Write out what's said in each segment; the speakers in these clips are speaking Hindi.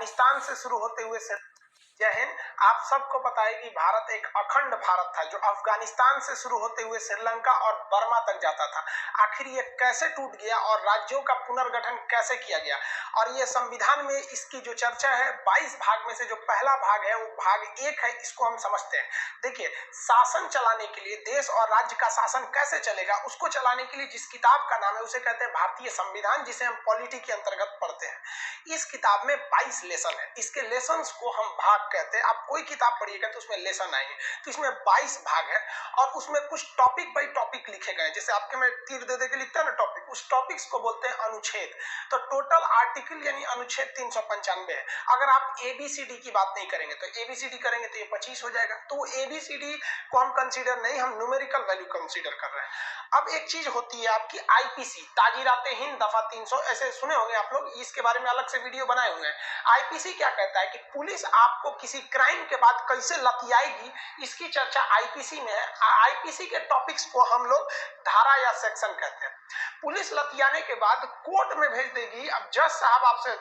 अफगानिस्तान से शुरू होते हुए जय हिंद। आप सबको पता है कि भारत एक अखंड भारत था जो अफगानिस्तान से शुरू होते हुए श्रीलंका और बर्मा तक जाता था। आखिर ये कैसे टूट गया और राज्यों का पुनर्गठन कैसे किया गया, और ये संविधान में इसकी जो चर्चा है 22 भाग में से जो पहला भाग है वो भाग 1 है, इसको हम समझते हैं। देखिए, शासन चलाने के लिए, देश और राज्य का शासन कैसे चलेगा उसको चलाने के लिए जिस किताब का नाम है उसे कहते हैं भारतीय संविधान, जिसे हम पॉलिटी के अंतर्गत पढ़ते हैं। इस किताब में 22 लेसन है। इसके लेसन्स को हम भाग कहते हैं। आप कोई किताब पढ़िएगा तो उसमें लेसन आएंगे, तो इसमें 22 भाग है और उसमें कुछ टॉपिक बाय टॉपिक लिखे गए। जैसे आपके में तीर दे के लिखता है ना टॉपिक, उस टॉपिक्स को बोलते हैं अनुच्छेद। तो टोटल आर्टिकल यानी अनुच्छेद 395 है। अगर आप एबीसीडी की बात नहीं करेंगे तो एबीसीडी करेंगे तो ये 25 हो जाएगा। तो एबीसीडी को हम कंसीडर नहीं, हम न्यूमेरिकल वैल्यू कंसीडर कर रहे हैं। अब एक चीज होती है आपकी आईपीसी, ताजीराते हिंद दफा 300, ऐसे सुने होंगे आप लोग, इसके बारे में अलग से वीडियो बनाए हुए हैं। आईपीसी क्या कहता है कि पुलिस आपको किसी क्राइम के बाद कैसे लतियाएगी, इसकी चर्चा आईपीसी में है। आईपीसी के टॉपिक्स को हम लोग धारा या सेक्शन कहते हैं। पुलिस लतियाने के बाद कोर्ट में भेज देगी। अब जज साहब आपसे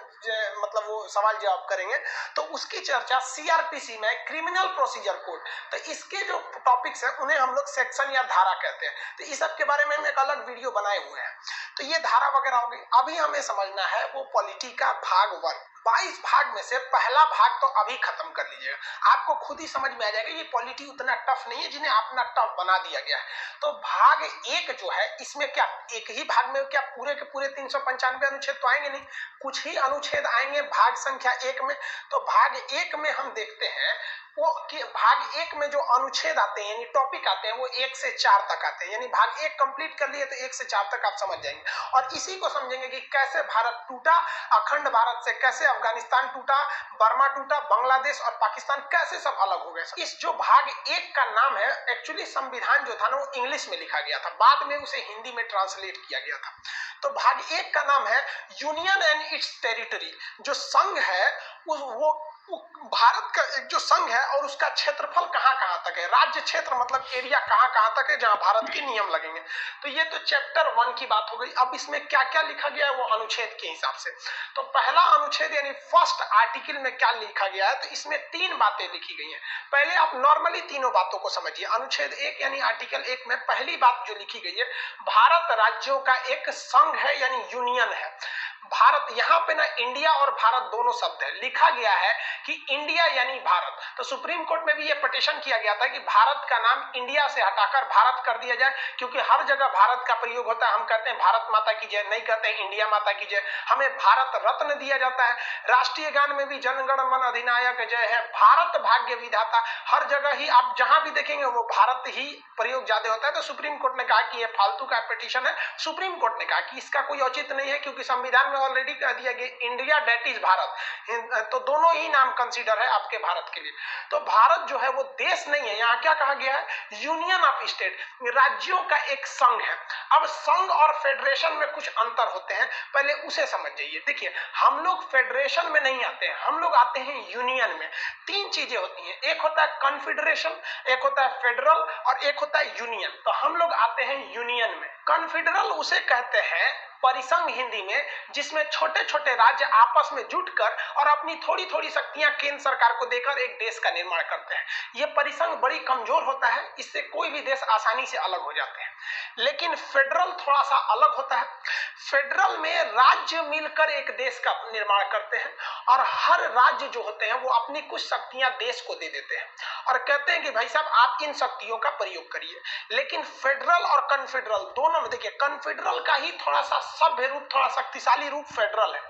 मतलब वो सवाल जवाब करेंगे तो उसकी चर्चा सीआरपीसी में, क्रिमिनल प्रोसीजर कोड। तो इसके जो टॉपिक्स हैं उन्हें हम लोग सेक्शन या धारा कहते हैं। तो इस सब के बारे में हम एक अलग वीडियो बनाए हुए हैं। तो ये धारा वगैरह हो गई। अभी हमें समझना है वो पॉलिटी का भाग 1। 22 भाग में से पहला भाग तो अभी खत्म कर लीजिएगा, आपको खुद ही समझ में आ जाएगा ये पॉलिटी उतना टफ नहीं है जिन्हें अपना टफ बना दिया गया है। तो भाग 1 जो है इसमें क्या, एक ही भाग में क्या पूरे के पूरे 395 अनुच्छेद तो आएंगे नहीं, कुछ ही अनुच्छेद आएंगे भाग संख्या 1 में। तो भाग 1 में हम देखते हैं वो कि भाग 1 में जो अनुच्छेद आते हैं यानी टॉपिक आते हैं वो 1 से 4 तक आते हैं। यानी भाग 1 कंप्लीट कर लिए तो 1 से 4 तक आप समझ जाएंगे और इसी को समझेंगे कि कैसे भारत टूटा, अखंड भारत से कैसे अफगानिस्तान टूटा, बर्मा टूटा, बांग्लादेश और पाकिस्तान कैसे सब अलग हो गए। इस जो भाग 1 का नाम है, एक्चुअली संविधान जो था ना वो इंग्लिश में लिखा गया था, बाद में उसे हिंदी में ट्रांसलेट किया गया था। तो भाग 1 का नाम है यूनियन एंड इट्स टेरिटरी। जो संघ है वो भारत का एक जो संघ है और उसका क्षेत्रफल कहां कहां तक है, राज्य क्षेत्र मतलब एरिया कहां कहां तक है जहां भारत के नियम लगेंगे। तो ये तो चैप्टर 1 की बात हो गई। अब इसमें क्या क्या लिखा गया है वो अनुच्छेद के हिसाब से। तो पहला अनुच्छेद यानी फर्स्ट आर्टिकल में क्या लिखा गया है, तो इसमें 3 बातें लिखी गई हैं। पहले आप नॉर्मली तीनों बातों को समझिए। अनुच्छेद 1 यानी आर्टिकल 1 में पहली बात जो लिखी गई है, भारत राज्यों का एक संघ है यानी यूनियन है। भारत, यहाँ पे ना इंडिया और भारत दोनों शब्द है, लिखा गया है कि इंडिया यानी भारत। तो सुप्रीम कोर्ट में भी ये पिटीशन किया गया था कि भारत का नाम इंडिया से हटाकर भारत कर दिया जाए, क्योंकि हर जगह भारत का प्रयोग होता है। हम कहते हैं भारत माता की जय, नहीं कहते हैं इंडिया माता की जय। हमें भारत रत्न दिया जाता है। राष्ट्रीय गान में भी जनगण मन अधिनायक जय है, भारत भाग्य विधाता, हर जगह ही आप जहां भी देखेंगे वो भारत ही प्रयोग ज्यादा होता है। तो सुप्रीम कोर्ट ने कहा कि ये फालतू का पिटीशन है। सुप्रीम कोर्ट ने कहा कि इसका कोई औचित्य नहीं है, क्योंकि संविधान में ऑलरेडी कह दिया गया इंडिया डेट इज भारत, तो दोनों ही नाम कंसीडर है आपके भारत के लिए। तो भारत जो है वो देश नहीं है, यहाँ क्या कहा गया है, यूनियन ऑफ स्टेट, राज्यों का एक संघ है। अब संघ और फेडरेशन में कुछ अंतर होते हैं, पहले उसे समझ जाइए। देखिए, हम लोग फेडरेशन में नहीं आते हैं, हम लोग आते हैं यूनियन में। 3 चीजें होती हैं, एक होता है कॉन्फेडरेशन, एक होता है फेडरल और एक होता है यूनियन। तो हम लोग आते हैं यूनियन में। कॉन्फेडरल उसे कहते हैं परिसंघ हिंदी में, जिसमें छोटे छोटे राज्य आपस में जुटकर और अपनी थोड़ी थोड़ी शक्तियां केंद्र सरकार को देकर एक देश का निर्माण करते हैं। यह परिसंघ बड़ी कमजोर होता है, इससे कोई भी देश आसानी से अलग हो जाते हैं। लेकिन फेडरल थोड़ा सा अलग होता है। फेडरल में राज्य मिलकर एक देश का निर्माण करते हैं और हर राज्य जो होते हैं वो अपनी कुछ शक्तियां देश को दे देते हैं और कहते हैं कि भाई साहब आप इन शक्तियों का प्रयोग करिए। लेकिन फेडरल और कॉन्फेडरल दोनों में देखिए, कॉन्फेडरल का ही थोड़ा सा सभ्य रूप, थोड़ा शक्तिशाली रूप फेडरल है।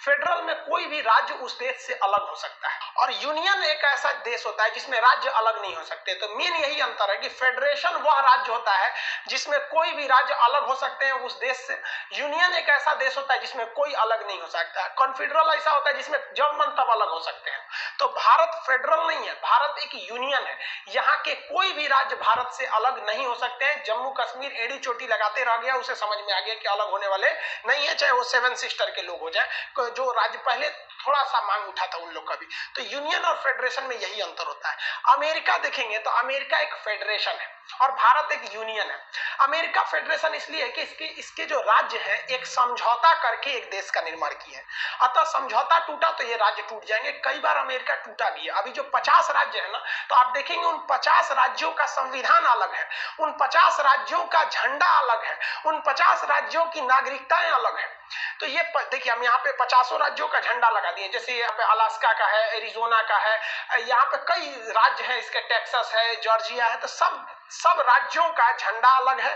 फेडरल में कोई भी राज्य उस देश से अलग हो सकता है और यूनियन एक ऐसा देश होता है जिसमें राज्य अलग नहीं हो सकते। तो मेन यही अंतर है कि फेडरेशन वह राज्य होता है जिसमें कोई भी राज्य अलग हो सकते हैं उस देश से। यूनियन एक ऐसा देश होता है जिसमें कोई अलग नहीं हो सकता है। कॉन्फेडरल ऐसा होता है जिसमें जब मन तब अलग हो सकते हैं। तो भारत फेडरल नहीं है, भारत एक यूनियन है। यहाँ के कोई भी राज्य भारत से अलग नहीं हो सकते हैं। जम्मू कश्मीर एड़ी चोटी लगाते रह गया, उसे समझ में आ गया कि अलग होने वाले नहीं है, चाहे वो 7 सिस्टर के लोग हो जाए, जो राज्य पहले थोड़ा सा मांग उठा था उन लोग का भी। तो यूनियन और फेडरेशन में यही अंतर होता है। अमेरिका देखेंगे तो अमेरिका एक फेडरेशन है, और भारत एक यूनियन है। अमेरिका फेडरेशन इसलिए है कि इसके जो राज्य हैं एक समझौता करके एक देश का निर्माण किए हैं, अतः समझौता टूटा तो ये राज्य टूट जाएंगे। कई बार अमेरिका टूटा भी है। अभी जो 50 राज्य है ना, तो आप देखेंगे उन 50 राज्यों का संविधान अलग है, उन 50 राज्यों का झंडा अलग है, उन 50 राज्यों की नागरिकताएं अलग है। तो ये देखिए, हम यहाँ पे 50 राज्यों का झंडा लगा दिए, जैसे यहाँ पे अलास्का का है, एरिजोना का है, यहाँ पे कई राज्य है, इसके टेक्सास है, जॉर्जिया है, तो सब राज्यों का झंडा अलग है,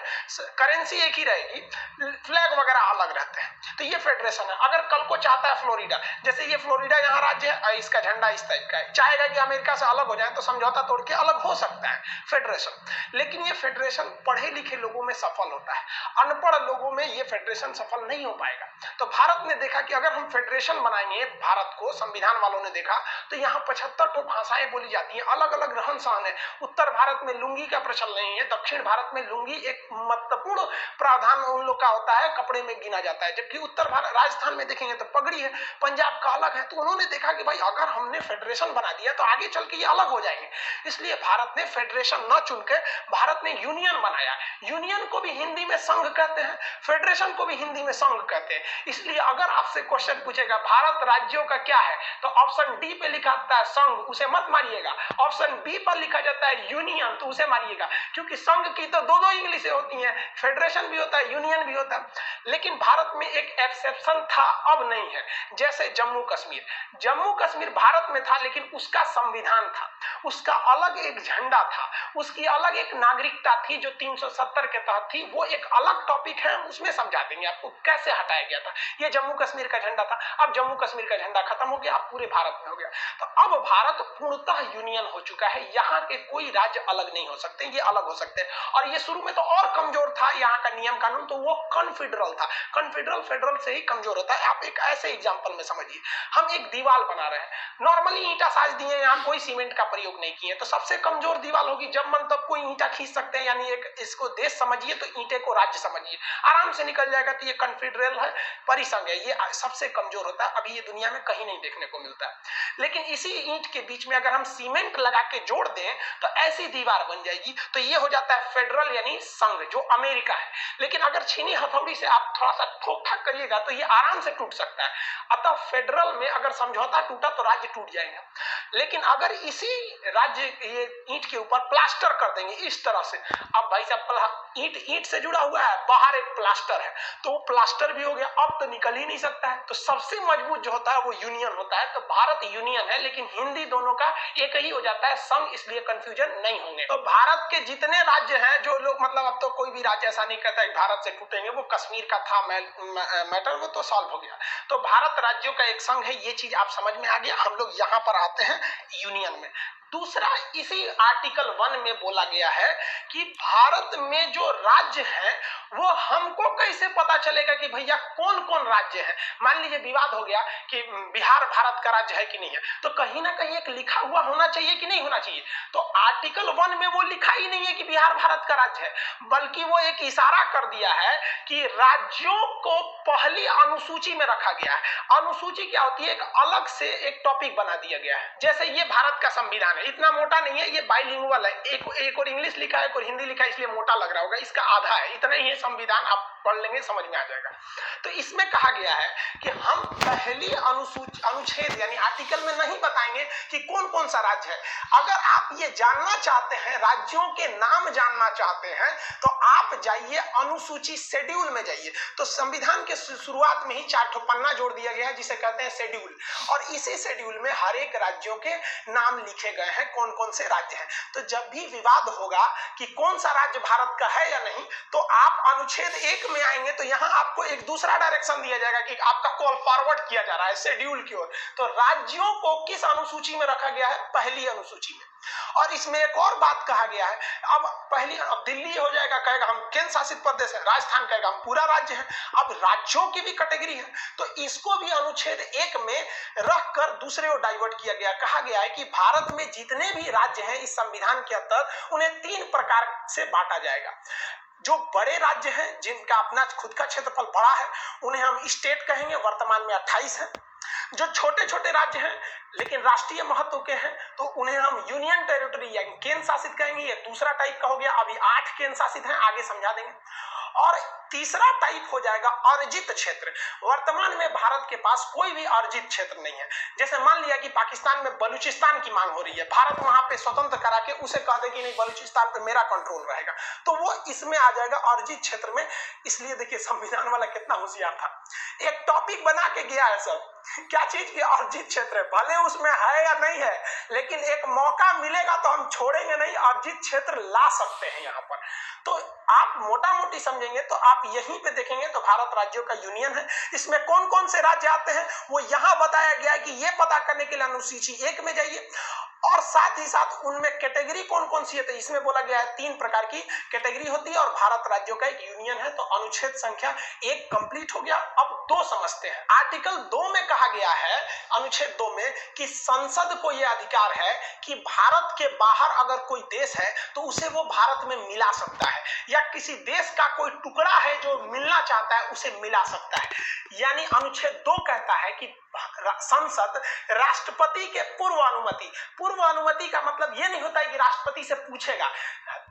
करेंसी एक ही रहेगी, फ्लैग वगैरह अलग रहते हैं। तो ये फेडरेशन है। अगर कल को चाहता है फ्लोरिडा, जैसे ये फ्लोरिडा यहाँ राज्य है, इसका झंडा इस टाइप का है, चाहेगा कि अमेरिका से अलग हो जाए तो समझौता तोड़ के अलग हो सकता है फेडरेशन। लेकिन ये फेडरेशन पढ़े लिखे लोगों में सफल होता है, अनपढ़ लोगों में ये फेडरेशन सफल नहीं हो पाएगा। तो भारत ने देखा कि अगर हम फेडरेशन बनाएंगे भारत को, संविधान वालों ने देखा तो यहाँ 75 भाषाएं बोली जाती हैं, अलग अलग रहन सहन है। उत्तर भारत में लुंगी का प्रचलन नहीं है, दक्षिण भारत में लुंगी एक महत्वपूर्ण प्रावधान उन लोग का होता है, कपड़े में गिना जाता है, जबकि उत्तर भारत राजस्थान में देखेंगे तो पगड़ी है, पंजाब का अलग है। तो उन्होंने देखा कि भाई अगर हमने फेडरेशन बना दिया तो आगे चल के ये अलग हो जाएंगे, इसलिए भारत ने फेडरेशन न चुन के भारत ने यूनियन बनाया। यूनियन को भी हिंदी में संघ कहते हैं, फेडरेशन को भी हिंदी में संघ कहते हैं। इसलिए अगर आपसे क्वेश्चन पूछेगा भारत राज्यों का क्या है, तो ऑप्शन डी पे लिखा होता है संघ, उसे मत मारिएगा। ऑप्शन बी पर लिखा जाता है यूनियन, तो उसे मारिएगा, क्योंकि संघ की तो दो इंग्लिशें होती हैं, फेडरेशन भी होता है, यूनियन भी होता है। लेकिन भारत में एक एक्सेप्शन था, अब नहीं है। जैसे जम्मू कश्मीर भारत में था, लेकिन उसका संविधान था, उसका अलग एक झंडा था, उसकी अलग एक नागरिकता थी जो 370 के तहत थी। वो एक अलग टॉपिक है, उसमें समझा देंगे आपको कैसे हटाया गया था। ये जम्मू कश्मीर का झंडा था, अब जम्मू कश्मीर का झंडा खत्म हो गया, अब पूरे भारत में हो गया। तो अब भारत पूर्णतः यूनियन हो चुका है, यहाँ के कोई राज्य अलग नहीं हो सकते, ये अलग हो सकते हैं। और ये शुरू में तो और कमजोर था यहाँ का नियम कानून, तो वो कॉन्फेडरल था। कॉन्फेडरल फेडरल से ही कमजोर होता है। आप एक ऐसे एग्जांपल में समझिए, हम एक दीवार बना रहे हैं, नॉर्मली ईंटा साज दिए, यहाँ कोई सीमेंट का प्रयोग नहीं किए, तो सबसे कमजोर दीवार होगी। जब मन तब कोई ईंटा खींच सकते हैं, यानी एक इसको देश समझिए तो ईंटे को राज्य समझिए, आराम से निकल जाएगा। तो ये कॉन्फेडरल है, परिसंघ है, ये सबसे कमजोर होता है। अभी ये दुनिया में कहीं नहीं देखने को मिलता है। लेकिन इसी ईंट के बीच में अगर हम सीमेंट लगा के जोड़ दें तो ऐसी दीवार बन जाएगी, तो ये हो जाता है फेडरल यानी संघ, जो अमेरिका है। लेकिन अगर छीनी हथौड़ी से आप थोड़ा सा ठोक ठाक करिएगा तो ये आराम से टूट सकता है। अतः फेडरल में अगर समझौता टूटा तो राज्य टूट जाएगा। लेकिन अगर इसी राज्य ये ईंट के ऊपर प्लास्टर कर देंगे इस तरह से, अब भाई साहब ईंट से जुड़ा हुआ है, बाहर एक प्लास्टर है, तो वो प्लास्टर भी हो गया, अब तो निकल ही नहीं सकता है। तो सबसे मजबूत जो होता है वो यूनियन होता है। तो भारत यूनियन है, लेकिन हिंदी दोनों का एक ही हो जाता है, संघ, इसलिए कंफ्यूजन नहीं होंगे। तो भारत के जितने राज्य हैं, जो लोग मतलब अब तो कोई भी राज्य ऐसा नहीं कहता है भारत से टूटेंगे, वो कश्मीर का था मैटर, वो तो सॉल्व हो गया। तो भारत राज्यों का एक संघ है, ये चीज आप समझ में आ गया। हम लोग यहाँ पर आते हैं यूनियन में। दूसरा, इसी आर्टिकल 1 में बोला गया है कि भारत में जो राज्य है वो हमको कैसे पता चलेगा कि भैया कौन कौन राज्य है। मान लीजिए विवाद हो गया कि बिहार भारत का राज्य है कि नहीं है, तो कहीं ना कहीं एक लिखा हुआ होना चाहिए कि नहीं होना चाहिए। तो आर्टिकल 1 में वो लिखा ही नहीं है कि बिहार भारत का राज्य है, बल्कि वो एक इशारा कर दिया है कि राज्यों को पहली अनुसूची में रखा गया है। अनुसूची क्या होती है, एक अलग से एक टॉपिक बना दिया गया है। जैसे ये भारत का संविधान है, इतना मोटा नहीं है, ये बाइलिंगुअल है, एक और इंग्लिश लिखा है, एक और हिंदी लिखा है, इसलिए मोटा लग रहा होगा, इसका आधा है, इतना ही है संविधान। आप पढ़ लेंगे समझ में आ जाएगा। तो इसमें कहा गया है कि हम पहली अनुच्छेद यानी आर्टिकल में नहीं बताएंगे कि कौन कौन सा राज्य है। अगर आप ये जानना चाहते हैं, राज्यों के नाम जानना चाहते हैं, तो आप जाइए अनुसूची शेड्यूल में जाइए। तो संविधान के शुरुआत में ही 4 पन्ना जोड़ दिया गया है, जिसे कहते हैं शेड्यूल, और इसी शेड्यूल में हर एक राज्यों के नाम लिखे गए हैं, कौन कौन से राज्य हैं। तो जब भी विवाद होगा कि कौन सा राज्य भारत का है या नहीं, तो आप अनुच्छेद 1 में आएंगे, तो यहां आपको एक दूसरा डायरेक्शन दिया जाएगा कि आपका कॉल फॉरवर्ड किया जा रहा है शेड्यूल की ओर। तो राज्यों को किस अनुसूची में रखा गया है, पहली अनुसूची में। और इसमें एक और बात कहा गया है, अब दिल्ली हो जाएगा, कहेगा हम केंद्र शासित प्रदेश है, राजस्थान कहेगा हम पूरा राज्य है। अब राज्यों की भी कैटेगरी है, तो इसको भी अनुच्छेद 1 में रखकर दूसरे ओर डाइवर्ट किया गया। कहा गया है कि भारत में जितने भी राज्य हैं इस संविधान के अंतर्गत, उन्हें 3 प्रकार से बांटा जाएगा। जो बड़े राज्य हैं, जिनका अपना खुद का क्षेत्रफल बड़ा है, उन्हें हम स्टेट कहेंगे, वर्तमान में 28 है। जो छोटे छोटे राज्य हैं लेकिन राष्ट्रीय महत्व के हैं तो उन्हें हम यूनियन टेरिटरी या केंद्र शासित कहेंगे। ये दूसरा टाइप का हो गया। अभी 8 केंद्र शासित हैं, आगे समझा देंगे। और तीसरा टाइप हो जाएगा अर्जित क्षेत्र। वर्तमान में भारत के पास कोई भी अर्जित क्षेत्र नहीं है। जैसे मान लिया कि पाकिस्तान में बलूचिस्तान की मांग हो रही है, भारत वहां पे स्वतंत्र करा के उसे कह दे कि नहीं बलूचिस्तान पे मेरा कंट्रोल रहेगा, तो वो इसमें आ जाएगा अर्जित क्षेत्र में। इसलिए देखिए संविधान वाला कितना होशियार था, एक टॉपिक बना के गया है सब, क्या चीज की अर्जित क्षेत्र है, भले उसमें है या नहीं है, लेकिन एक मौका मिलेगा तो हम छोड़ेंगे नहीं, अर्जित क्षेत्र ला सकते हैं यहाँ पर। तो आप मोटा मोटी समझेंगे तो आप यहीं पे देखेंगे तो भारत राज्यों का यूनियन है। इसमें कौन कौन से राज्य आते हैं वो यहाँ बताया गया है कि ये पता करने के लिए अनुसूची 1 में जाइए। और साथ ही साथ उनमें कैटेगरी कौन कौन सी है, तो इसमें बोला गया है 3 प्रकार की कैटेगरी होती है और भारत राज्यों का एक यूनियन है। तो अनुच्छेद संख्या 1 कंप्लीट हो गया। अब 2 समझते हैं। आर्टिकल 2 में कहा गया है, अनुच्छेद 2 में, कि संसद को यह अधिकार है कि भारत के बाहर अगर कोई देश है तो उसे वो भारत में मिला सकता है, या किसी देश का कोई टुकड़ा है जो मिलना चाहता है उसे मिला सकता है। यानी अनुच्छेद 2 कहता है कि संसद राष्ट्रपति के पूर्व अनुमति का मतलब यह नहीं होता है कि राष्ट्रपति से पूछेगा।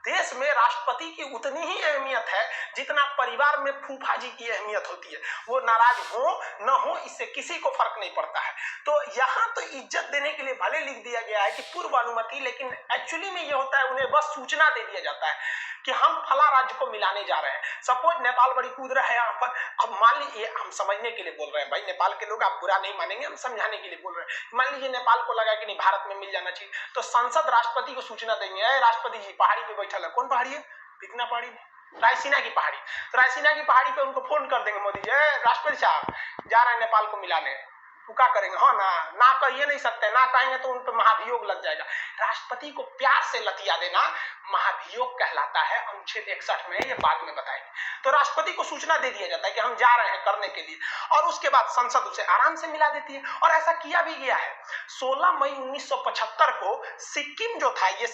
देश में राष्ट्रपति की उतनी ही अहमियत है जितना परिवार में फूफा जी की अहमियत होती है। वो नाराज हो न हो इससे किसी को फर्क नहीं पड़ता है। तो यहाँ तो इज्जत देने के लिए भले लिख दिया गया है कि पूर्व अनुमति, लेकिन एक्चुअली में ये होता है उन्हें बस सूचना दे दिया जाता है कि हम फला राज्य को मिलाने जा रहे हैं। सपोज नेपाल बड़ी कूद रहा है यहाँ पर। अब मान लीजिए, हम समझने के लिए बोल रहे हैं भाई, नेपाल के लोग आप बुरा नहीं मानेंगे, हम समझाने के लिए बोल रहे हैं। मान लीजिए नेपाल को लगा कि नहीं भारत में मिल जाना चाहिए, तो संसद राष्ट्रपति को सूचना देंगे, राष्ट्रपति जी पहाड़ी पे बैठा है। कौन पहाड़ी है? पिकना पहाड़ी, रायसीना की पहाड़ी। तो रायसीना की पहाड़ी पे उनको फोन कर देंगे, मोदी जी राष्ट्रपति साहब जा रहे हैं नेपाल को मिलाने। तो क्या करेंगे? हाँ ना कहिए नहीं सकते, ना कहेंगे तो उन पर महाभियोग लग जाएगा। राष्ट्रपति को प्यार से लतिया देना महाभियोग कहलाता है। अनुच्छेद 61 में ये बाद में बताएंगे। तो राष्ट्रपति को सूचना दे दिया जाता है कि हम जा रहे हैं करने के लिए, और उसके बाद संसद उसे आराम से मिला देती है। और ऐसा किया भी गया है। 16 मई 1975 को सिक्किम जो था, ये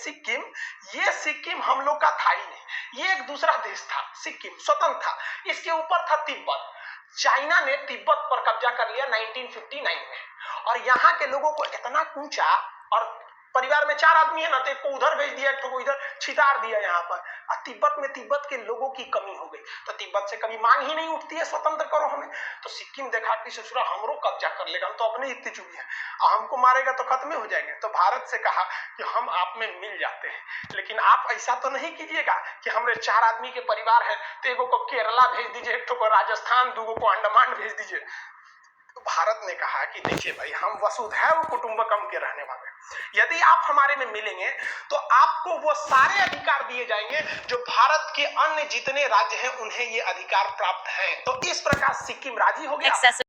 सिक्किम हम लोग का था ही नहीं, ये एक दूसरा देश था। सिक्किम स्वतंत्र था, इसके ऊपर था तिब्बत। चाइना ने तिब्बत पर कब्जा कर लिया 1959 में, और यहाँ के लोगों को इतना कूचा, और परिवार में 4 आदमी है ना, तो एक को उधर भेज दिया, एक को इधर छितार दिया यहाँ पर। और तिब्बत के लोगों की कमी हो गई, तो तिब्बत से कभी मांग ही नहीं उठती है स्वतंत्र करो हमें। तो सिक्किम देखा कि ससुरा हमरो कब्जा कर लेगा, हम तो अपने इतने चुकी है, हमको मारेगा तो खत्म हो जाएंगे। तो भारत से कहा कि हम आप में मिल जाते हैं, लेकिन आप ऐसा तो नहीं कीजिएगा कि हमारे 4 आदमी के परिवार है तो एगो को केरला भेज दीजिए, एक को राजस्थान, 2 को अंडमान भेज दीजिए। तो भारत ने कहा कि देखिए भाई, हम वसुधैव कुटुंबकम के रहने वाले, यदि आप हमारे में मिलेंगे तो आपको वो सारे अधिकार दिए जाएंगे जो भारत के अन्य जितने राज्य हैं उन्हें ये अधिकार प्राप्त हैं। तो इस प्रकार सिक्किम राजी हो गया।